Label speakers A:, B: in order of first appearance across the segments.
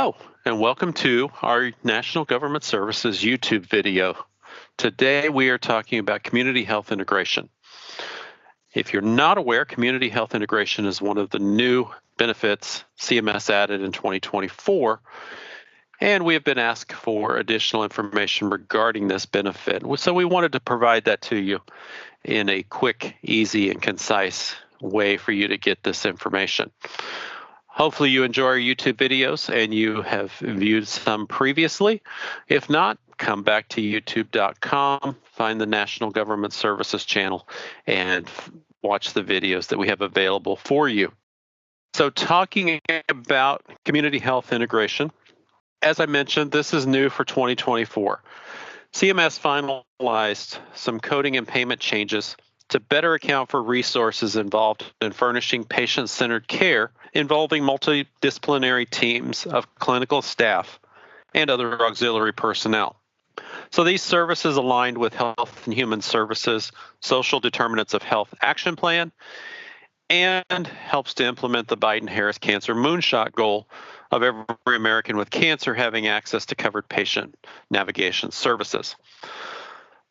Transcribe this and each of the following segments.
A: Hello, and welcome to our National Government Services YouTube video. Today we are talking about community health integration. If you're not aware, community health integration is one of the new benefits CMS added in 2024, and we have been asked for additional information regarding this benefit. So we wanted to provide that to you in a quick, easy, and concise way for you to get this information. Hopefully you enjoy our YouTube videos and you have viewed some previously. If not, come back to youtube.com, find the National Government Services channel, and watch the videos that we have available for you. So talking about community health integration, as I mentioned, this is new for 2024. CMS finalized some coding and payment changes to better account for resources involved in furnishing patient-centered care involving multidisciplinary teams of clinical staff and other auxiliary personnel. So these services aligned with Health and Human Services Social Determinants of Health Action Plan and helps to implement the Biden-Harris Cancer Moonshot goal of every American with cancer having access to covered patient navigation services.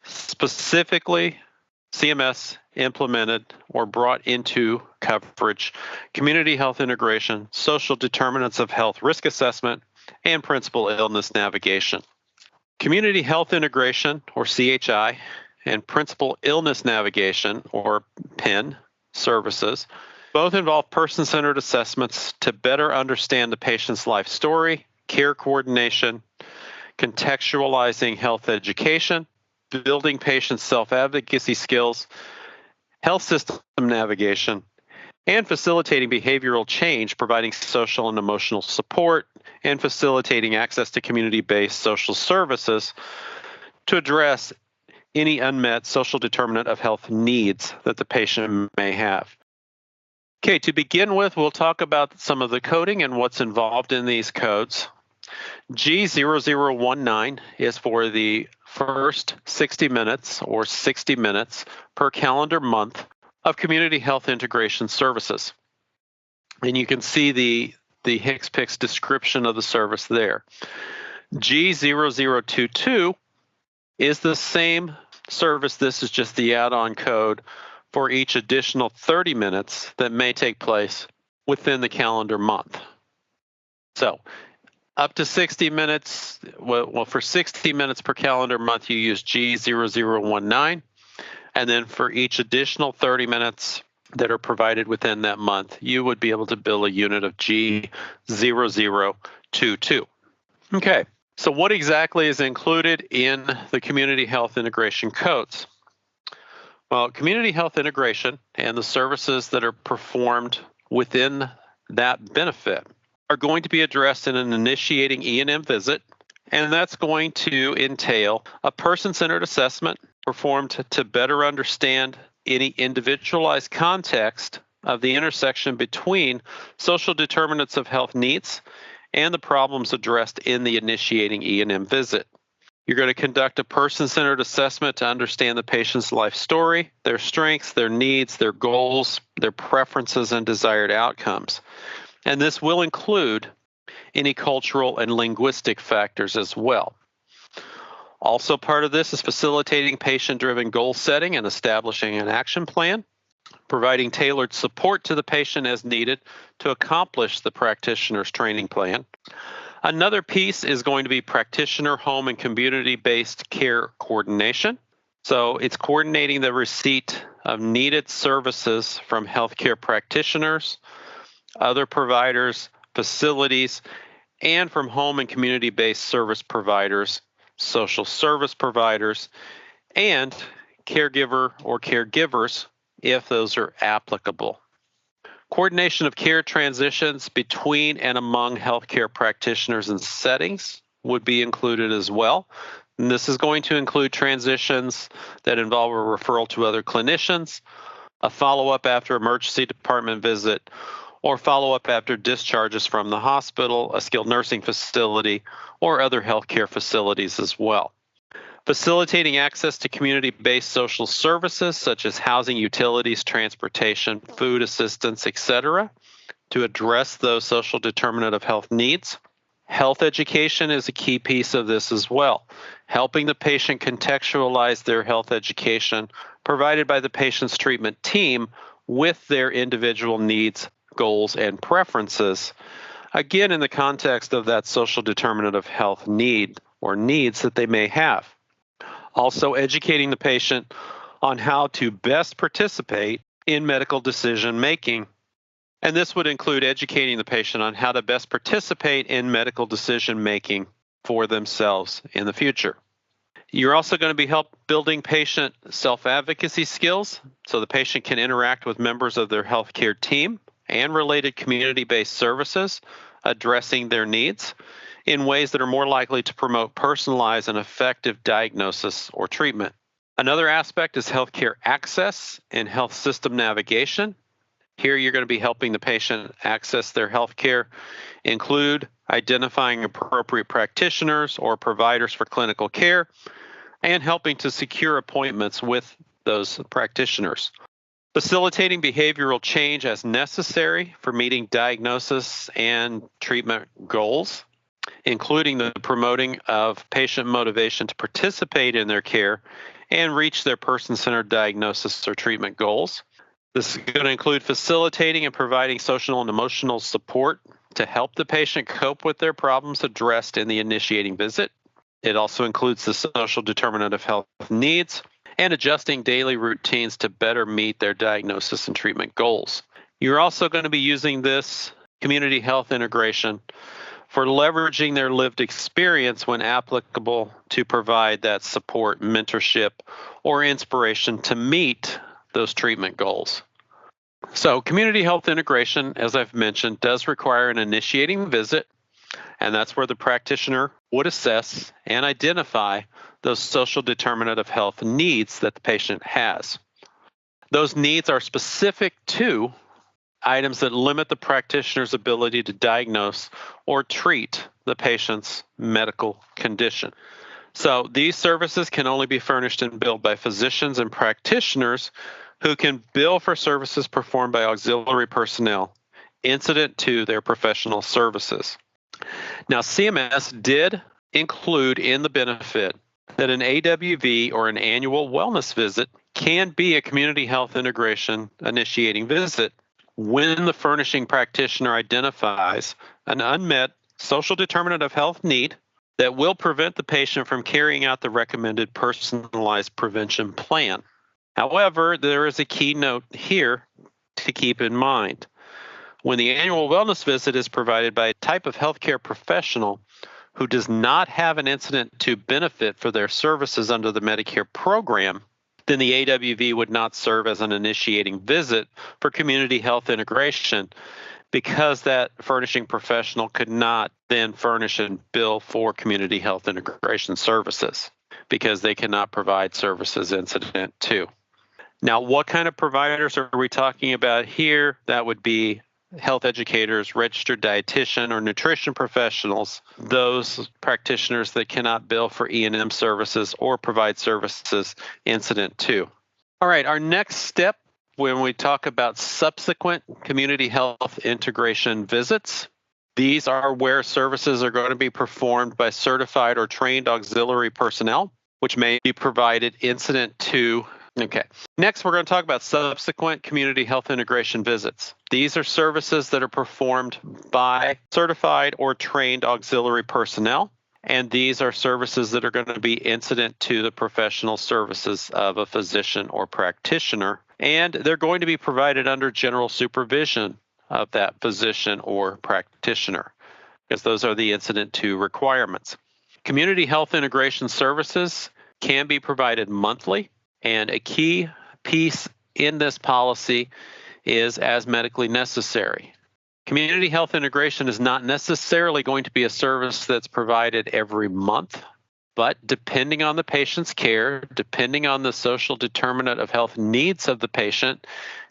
A: Specifically, CMS implemented or brought into coverage community health integration, social determinants of health risk assessment, and principal illness navigation. Community health integration, or CHI, and principal illness navigation, or PIN, services both involve person-centered assessments to better understand the patient's life story, care coordination, contextualizing health education, building patient self-advocacy skills, health system navigation, and facilitating behavioral change, providing social and emotional support, and facilitating access to community-based social services to address any unmet social determinant of health needs that the patient may have. Okay, to begin with, we'll talk about some of the coding and what's involved in these codes. G0019 is for the first 60 minutes or 60 minutes per calendar month of community health integration services. And you can see the HCPCS description of the service there. G0022 is the same service. This is just the add-on code for each additional 30 minutes that may take place within the calendar month. So up to 60 minutes, well, for 60 minutes per calendar month, you use G0019. And then for each additional 30 minutes that are provided within that month, you would be able to bill a unit of G0022. Okay, so what exactly is included in the community health integration codes? Well, community health integration and the services that are performed within that benefit are going to be addressed in an initiating E&M visit, and that's going to entail a person-centered assessment performed to better understand any individualized context of the intersection between social determinants of health needs and the problems addressed in the initiating E&M visit. You're going to conduct a person-centered assessment to understand the patient's life story, their strengths, their needs, their goals, their preferences, and desired outcomes. And this will include any cultural and linguistic factors as well. Also part of this is facilitating patient-driven goal setting and establishing an action plan, providing tailored support to the patient as needed to accomplish the practitioner's training plan. Another piece is going to be practitioner, home, and community-based care coordination. So it's coordinating the receipt of needed services from healthcare practitioners, other providers, facilities, and from home and community-based service providers, social service providers, and caregiver or caregivers if those are applicable. Coordination of care transitions between and among healthcare practitioners and settings would be included as well. And this is going to include transitions that involve a referral to other clinicians, a follow-up after emergency department visit, or follow-up after discharges from the hospital, a skilled nursing facility, or other healthcare facilities as well. Facilitating access to community-based social services such as housing, utilities, transportation, food assistance, etc., to address those social determinant of health needs. Health education is a key piece of this as well, helping the patient contextualize their health education provided by the patient's treatment team with their individual needs, goals, and preferences, again in the context of that social determinant of health need or needs that they may have. Also educating the patient on how to best participate in medical decision making. And this would include educating the patient on how to best participate in medical decision making for themselves in the future. You're also going to be building patient self-advocacy skills so the patient can interact with members of their healthcare team and related community-based services, addressing their needs in ways that are more likely to promote personalized and effective diagnosis or treatment. Another aspect is healthcare access and health system navigation. Here you're going to be helping the patient access their healthcare, include identifying appropriate practitioners or providers for clinical care, and helping to secure appointments with those practitioners. Facilitating behavioral change as necessary for meeting diagnosis and treatment goals, including the promoting of patient motivation to participate in their care and reach their person-centered diagnosis or treatment goals. This is going to include facilitating and providing social and emotional support to help the patient cope with their problems addressed in the initiating visit. It also includes the social determinant of health needs and adjusting daily routines to better meet their diagnosis and treatment goals. You're also going to be using this community health integration for leveraging their lived experience when applicable to provide that support, mentorship, or inspiration to meet those treatment goals. So community health integration, as I've mentioned, does require an initiating visit, and that's where the practitioner would assess and identify those social determinant of health needs that the patient has. Those needs are specific to items that limit the practitioner's ability to diagnose or treat the patient's medical condition. So these services can only be furnished and billed by physicians and practitioners who can bill for services performed by auxiliary personnel incident to their professional services. Now, CMS did include in the benefit that an AWV or an annual wellness visit can be a community health integration initiating visit when the furnishing practitioner identifies an unmet social determinant of health need that will prevent the patient from carrying out the recommended personalized prevention plan. However, there is a key note here to keep in mind. When the annual wellness visit is provided by a type of healthcare professional who does not have an incident to benefit for their services under the Medicare program, then the AWV would not serve as an initiating visit for community health integration because that furnishing professional could not then furnish and bill for community health integration services because they cannot provide services incident to. Now, what kind of providers are we talking about here? That would be health educators, registered dietitian, or nutrition professionals, those practitioners that cannot bill for E&M services or provide services incident to. All right, our next step when we talk about subsequent community health integration visits, these are where services are going to be performed by certified or trained auxiliary personnel, which may be provided incident to. Okay. Next, we're going to talk about subsequent community health integration visits. These are services that are performed by certified or trained auxiliary personnel, and these are services that are going to be incident to the professional services of a physician or practitioner, and they're going to be provided under general supervision of that physician or practitioner, because those are the incident to requirements. Community health integration services can be provided monthly. And a key piece in this policy is as medically necessary. Community health integration is not necessarily going to be a service that's provided every month, but depending on the patient's care, depending on the social determinant of health needs of the patient,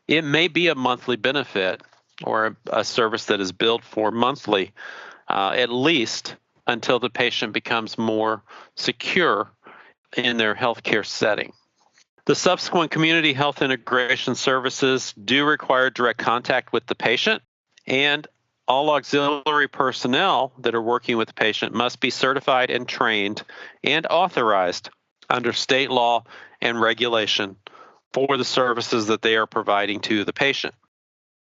A: it may be a monthly benefit or a service that is billed for monthly, at least until the patient becomes more secure in their healthcare setting. The subsequent community health integration services do require direct contact with the patient and All auxiliary personnel that are working with the patient must be certified and trained and authorized under state law and regulation for the services that they are providing to the patient.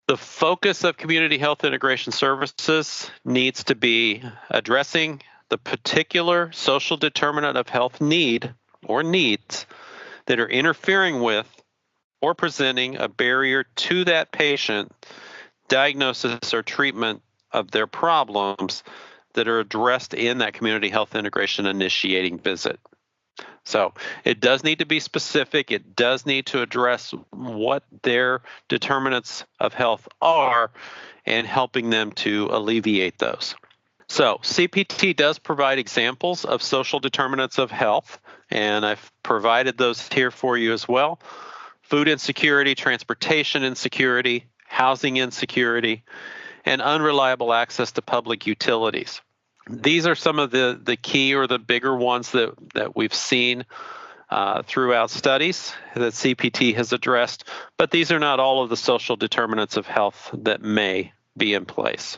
A: The focus of community health integration services needs to be addressing the particular social determinant of health need or needs that are interfering with or presenting a barrier to that patient diagnosis or treatment of their problems that are addressed in that community health integration initiating visit. So it does need to be specific. It does need to address what their determinants of health are and helping them to alleviate those. So CPT does provide examples of social determinants of health, and I've provided those here for you as well. Food insecurity, transportation insecurity, housing insecurity, and unreliable access to public utilities. These are some of the key or the bigger ones that we've seen throughout studies that CPT has addressed, but these are not all of the social determinants of health that may be in place.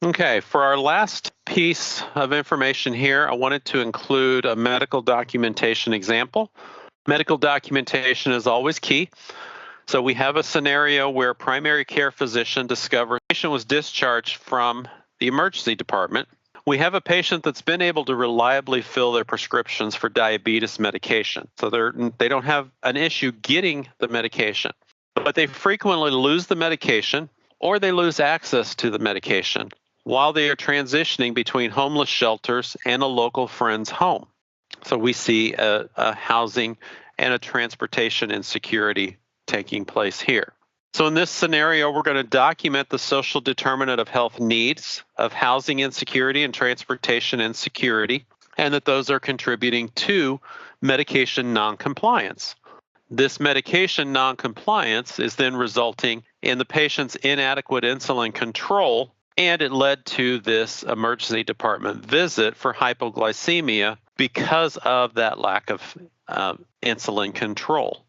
A: Okay, for our last piece of information here, I wanted to include a medical documentation example. Medical documentation is always key. So we have a scenario where a primary care physician discovered a patient was discharged from the emergency department. We have a patient that's been able to reliably fill their prescriptions for diabetes medication. So they don't have an issue getting the medication, but they frequently lose the medication or they lose access to the medication while they are transitioning between homeless shelters and a local friend's home. So we see a housing and a transportation insecurity taking place here. So in this scenario, we're going to document the social determinant of health needs of housing insecurity and transportation insecurity, and that those are contributing to medication noncompliance. This medication noncompliance is then resulting in the patient's inadequate insulin control, and it led to this emergency department visit for hypoglycemia because of that lack of insulin control.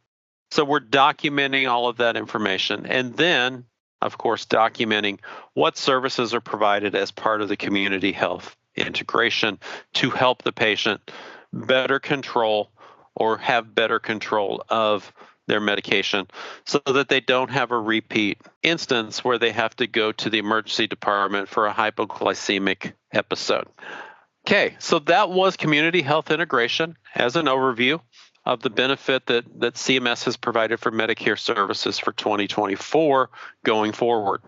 A: So we're documenting all of that information and then, of course, documenting what services are provided as part of the community health integration to help the patient better control or have better control of their medication so that they don't have a repeat instance where they have to go to the emergency department for a hypoglycemic episode. Okay, so that was community health integration as an overview of the benefit that CMS has provided for Medicare services for 2024 going forward.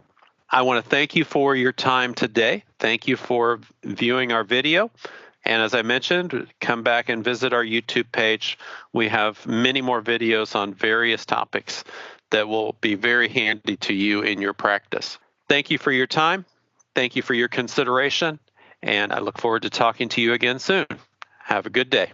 A: I want to thank you for your time today. Thank you for viewing our video. And as I mentioned, come back and visit our YouTube page. We have many more videos on various topics that will be very handy to you in your practice. Thank you for your time. Thank you for your consideration. And I look forward to talking to you again soon. Have a good day.